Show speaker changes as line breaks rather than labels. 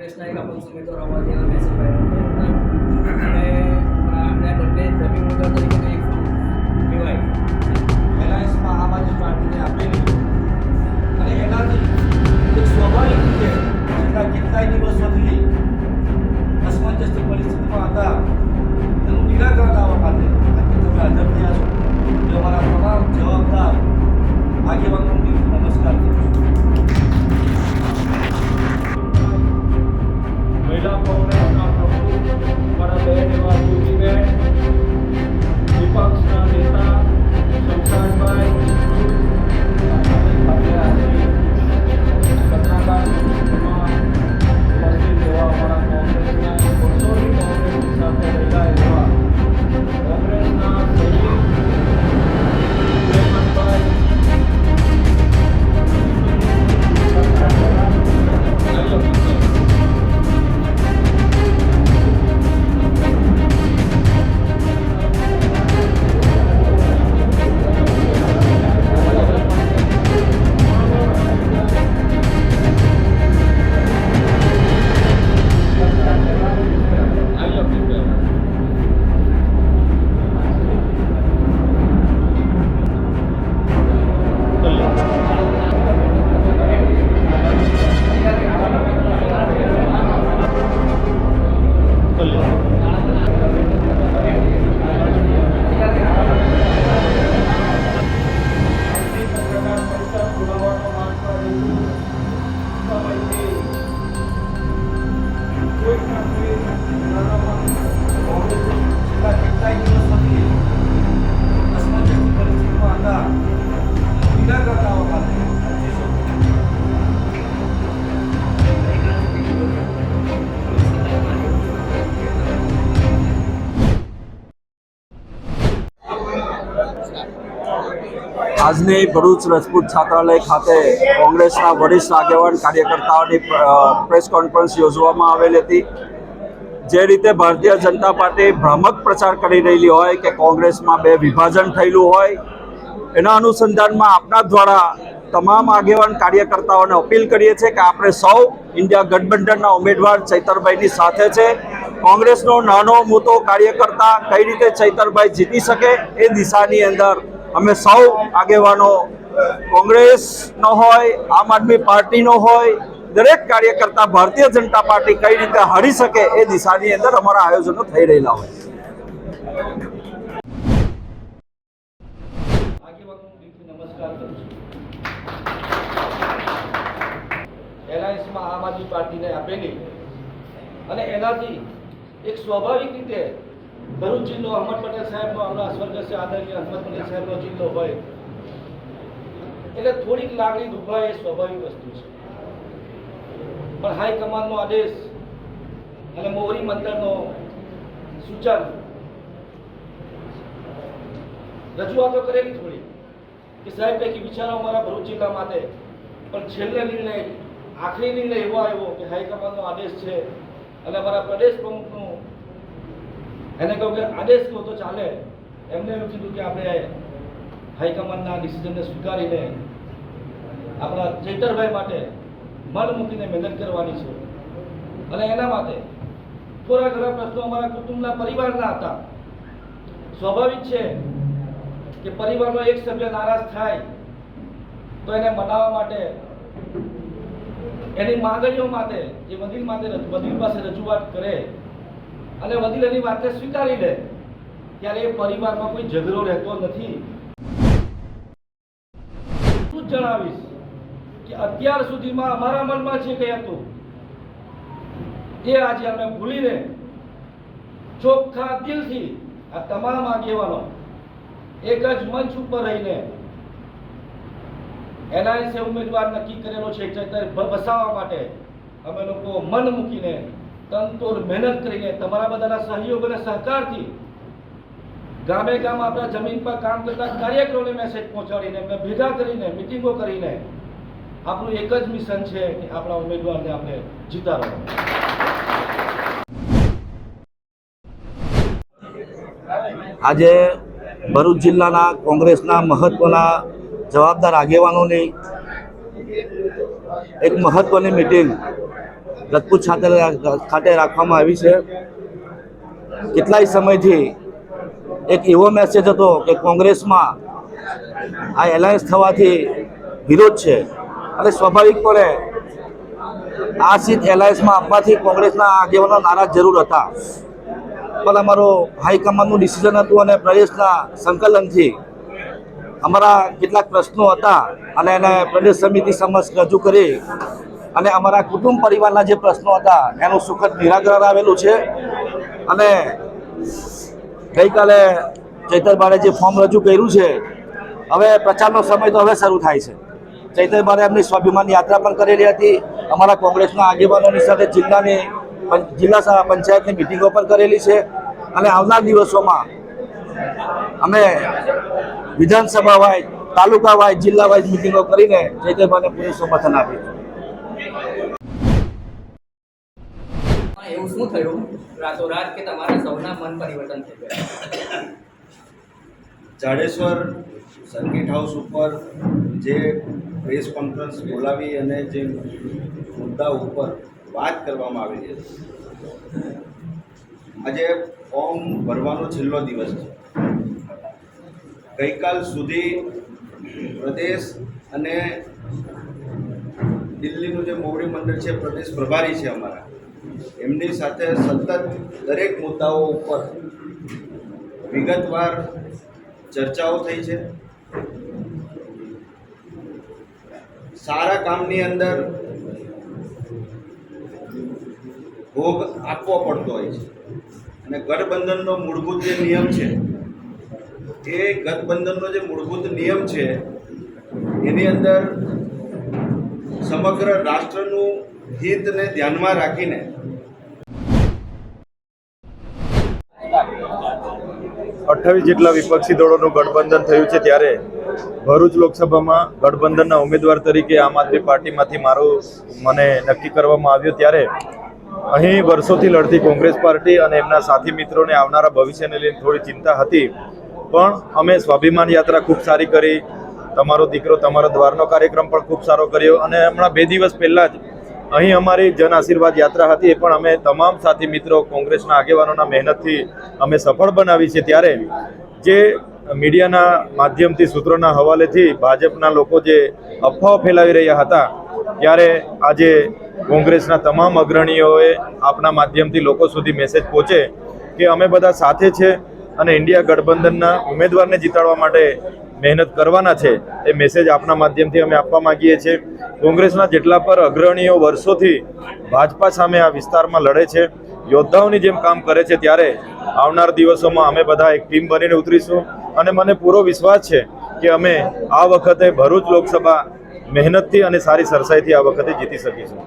કોંગ્રેસના એક અપક્ષ ઉમેદવાર હોવા જેવા મેસેજ આવ્યો હતો અને આપણે બંને જમીન ઉમેદવાર તરીકે એક કહેવાય
એલાયન્સમાં આમ આદમી પાર્ટીને આપેલી અને એનાથી એક સ્વાભાવિક રીતે છેલ્લા કેટલાય દિવસોથી અસમંજસની પરિસ્થિતિમાં હતા તેનું નિરાકરણ લાવવા માટે આજે તમે હાજર થયા છો એ અમારા તમામ જવાબદાર આગેવાનોને નમસ્કાર કરું છું.
મહિલા કોંગ્રેસના પ્રમુખ અમારા બહેન એવા જ્યોતિબેન, વિપક્ષના નેતા શમશાદભાઈ, પત્રકારમાં ઉપસ્થિત એવા અમારા કોંગ્રેસના વર્ષોની કોંગ્રેસની સાથે રહેલા એવા કોંગ્રેસના સૈનિક પ્રેમભાઈ,
આજની ભરૂચ રાજપૂત છાત્રાલય ખાતે કોંગ્રેસના વરિષ્ઠ આગેવાન કાર્યકર્તાઓની પ્રેસ કોન્ફરન્સ યોજવામાં આવેલી હતી. જે રીતે ભારતીય જનતા પાર્ટી ભ્રામક પ્રચાર કરી રહેલી હોય કે કોંગ્રેસમાં બે વિભાજન થયેલું હોય, એના અનુસંધાનમાં આપના દ્વારા તમામ આગેવાન કાર્યકર્તાઓને અપીલ કરીએ છીએ કે આપણે સૌ ઇન્ડિયા ગઠબંધનના ઉમેદવાર ચૈતરભાઈની સાથે છે. કોંગ્રેસનો નાનો મોટો કાર્યકર્તા કઈ રીતે ચૈતરભાઈ જીતી શકે એ દિશાની અંદર અમે સૌ આગેવાનો, કોંગ્રેસનો હોય, આમ આદમી પાર્ટીનો હોય, દરેક કાર્યકર્તા ભારતીય જનતા પાર્ટી કઈ રીતે હારી શકે એ દિશાની અંદર અમારા આયોજનો થઈ રહેલા હોય.
નમસ્કાર કરું છું. એલાયન્સમાં આમ આદમી પાર્ટીને આપેલી અને એનાથી એક સ્વાભાવિક રીતે ભરૂચ જિલ્લો અહમદ પટેલ સાહેબનો, આપણા સ્વર્ગસ્થ આદરણીય અહમદ પટેલ સાહેબનો જિલ્લો હોય એટલે થોડીક લાગણી દુભાય એ સ્વાભાવિક વસ્તુ છે. પણ હાઈકમાન્ડનો આદેશ અને મોવરી મંડળનો સૂચન રજૂઆતો કરેલી થોડી કે સાહેબ કંઈક વિચારો અમારા ભરૂચ જિલ્લા માટે, પણ છેલ્લે નિર્ણય, આખરી નિર્ણય એવો આવ્યો કે હાઈકમાન્ડનો આદેશ છે અને અમારા પ્રદેશ પ્રમુખનું એને કહ્યું કે આદેશ કહો તો ચાલે. એમને એવું કીધું કે આપણે હાઈકમાન્ડના ડિસિઝનને સ્વીકારીને આપણા ચૈતરભાઈ માટે મન મૂકીને મહેનત કરવાની છે. અને એના માટે થોડા ઘણા પ્રશ્નો અમારા કુટુંબના પરિવારના હતા. સ્વાભાવિક છે કે પરિવારનો એક સભ્ય નારાજ થાય તો એને મનાવવા માટે, એની માંગણીઓ માટે એ વડીલ પાસે રજૂઆત કરે અને વડીલ એની વાતને સ્વીકારી લે ત્યારે એ પરિવારમાં કોઈ ઝઘડો રહેતો નથી. હું જણાવીશ કે અત્યાર સુધીમાં અમારા મનમાં જે કંઈ હતું એ આજે અમે ભૂલીને ચોખ્ખા દિલથી આ તમામ આગેવાનો એક જ મંચ ઉપર રહીને એલાયન્સે ઉમેદવાર નક્કી કરેલો છે ચૈતર બસાવવા માટે અમે લોકો મન મૂકીને તનતોડ મહેનત કરીને તમારા બધાના સહયોગ અને સહકારથી ગામે ગામ આપણા જમીન પર કામ કરતા કાર્યકરોને મેસેજ પહોંચાડીને એમને ભેગા કરીને મિટિંગો કરીને આપણું એક જ મિશન છે કે આપણા ઉમેદવારને આપણે જીતાડવાનો.
આજે ભરૂચ જિલ્લાના કોંગ્રેસના મહત્વના જવાબદાર આગેવાનોની એક મહત્વની મિટિંગ
રજપૂત ખાતે રાખવામાં આવી છે. કેટલાય સમયથી એક એવો મેસેજ હતો કે કોંગ્રેસમાં આ એલાયન્સ થવાથી વિરોધ છે અને સ્વાભાવિકપણે આ સીટ એલાયન્સમાં આપવાથી કોંગ્રેસના આગેવાનો નારાજ જરૂર હતા, પણ અમારો હાઈકમાન્ડનું ડિસિઝન હતું અને પ્રદેશના સંકલનથી અમારા કેટલાક પ્રશ્નો હતા અને એને પ્રદેશ સમિતિ સમક્ષ રજૂ કરી અને અમારા કુટુંબ પરિવારના જે પ્રશ્નો હતા એનું સુખદ નિરાકરણ આવેલું છે. અને ગઈકાલે ચૈતરબારે જે ફોર્મ રજૂ કર્યું છે, હવે પ્રચારનો સમય તો હવે શરૂ થાય છે. ચૈતરબારે એમની સ્વાભિમાન યાત્રા પણ કરેલી હતી. અમારા કોંગ્રેસના આગેવાનોની સાથે જિલ્લા પંચાયતની મિટિંગો પણ કરેલી છે અને આવનાર દિવસોમાં અમે વિધાનસભા વાઇઝ, તાલુકા વાઇઝ, જિલ્લા વાઇઝ મિટિંગો કરીને ચૈતરબાને પૂરું સમર્થન આપીશું.
એવું શું થયું રાતોરાત કે તમારા સૌના મન પરિવર્તન થઈ ગયા?
જાડેશ્વર સર્કિટ હાઉસ ઉપર જે પ્રેસ કોન્ફરન્સ બોલાવી અને જે મુદ્દા ઉપર વાત કરવામાં આવેલી હતી, આજે ફોર્મ ભરવાનો છેલ્લો દિવસ છે. ગઈકાલ સુધી પ્રદેશ અને દિલ્હીનું જે મોવડી મંડળ છે, પ્રદેશ પ્રભારી છે અમારા, એમની સાથે સતત દરેક મુદ્દાઓ ઉપર વિગતવાર ચર્ચાઓ થઈ છે. સારા કામની અંદર ભોગ આપવો પડતો હોય છે અને ગઠબંધનનો મૂળભૂત જે નિયમ છે, એ ગઠબંધનનો જે મૂળભૂત નિયમ છે એની અંદર સમગ્ર રાષ્ટ્રનું હિતને ધ્યાનમાં રાખીને
28 જેટલા વિપક્ષી દળોનું ગઠબંધન થયું છે, ત્યારે ભરૂચ લોકસભામાં ગઠબંધનના ઉમેદવાર તરીકે આમ આદમી પાર્ટીમાંથી મને નક્કી કરવામાં આવ્યો. ત્યારે અહીં વર્ષોથી લડતી કોંગ્રેસ પાર્ટી અને એમના સાથી મિત્રોને આવનારા ભવિષ્યને લઈને થોડી ચિંતા હતી, પણ અમે સ્વાભિમાન યાત્રા ખૂબ સારી કરી. તમારો દીકરો તમારો દ્વારનો કાર્યક્રમ પણ ખૂબ સારો કર્યો અને હમણાં 2 દિવસ પહેલાં જ અહીં અમારી જન આશીર્વાદ યાત્રા હતી, એ પણ અમે તમામ સાથી મિત્રો કોંગ્રેસના આગેવાનોના મહેનતથી અમે સફળ બનાવી છે. ત્યારે જે મીડિયાના માધ્યમથી, સૂત્રોના હવાલેથી ભાજપના લોકો જે અફવાઓ ફેલાવી રહ્યા હતા, ત્યારે આજે કોંગ્રેસના તમામ અગ્રણીઓએ આપના માધ્યમથી લોકો સુધી મેસેજ પહોંચે કે અમે બધા સાથે છે અને ઇન્ડિયા ગઠબંધનના ઉમેદવારને જીતાડવા માટે મહેનત કરવાના છે, એ મેસેજ આપના માધ્યમથી અમે આપવા માગીએ છીએ. કોંગ્રેસના જેટલા પર અગ્રણીઓ વર્ષોથી ભાજપા સામે આ વિસ્તારમાં લડે છે, યોદ્ધાઓની જેમ કામ કરે છે, ત્યારે આવનાર દિવસોમાં અમે બધા એક ટીમ બનીને ઉતરીશું અને મને પૂરો વિશ્વાસ છે કે અમે આ વખતે ભરૂચ લોકસભા મહેનતથી અને સારી સરસાઈથી આ વખતે જીતી શકીશું.